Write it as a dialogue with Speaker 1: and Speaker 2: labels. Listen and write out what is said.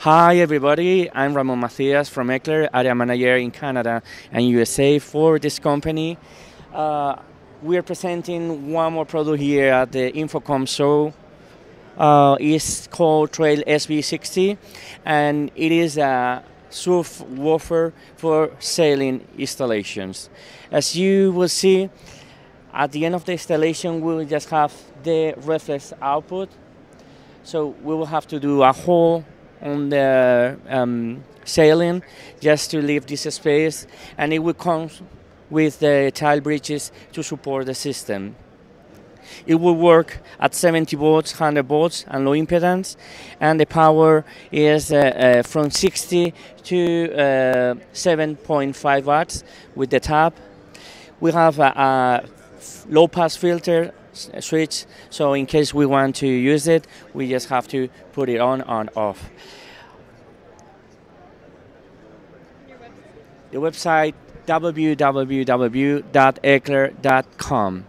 Speaker 1: Hi everybody, I'm Ramon Macias from ecler, area manager in Canada and USA for this company. We are presenting one more product here at the InfoComm show. It's called TrailSB6T and it is a subwoofer for sailing installations. As you will see, at the end of the installation we will just have the reflex output. So we will have to do a hole on the sailing just to leave this space, and it will come with the tile bridges to support the system. It will work at 70 volts, 100 volts, and low impedance, and the power is from 60 to 7.5 watts with the tap. We have a low pass filter switch, so in case we want to use it, we just have to put it on and off. The website www.ecler.com.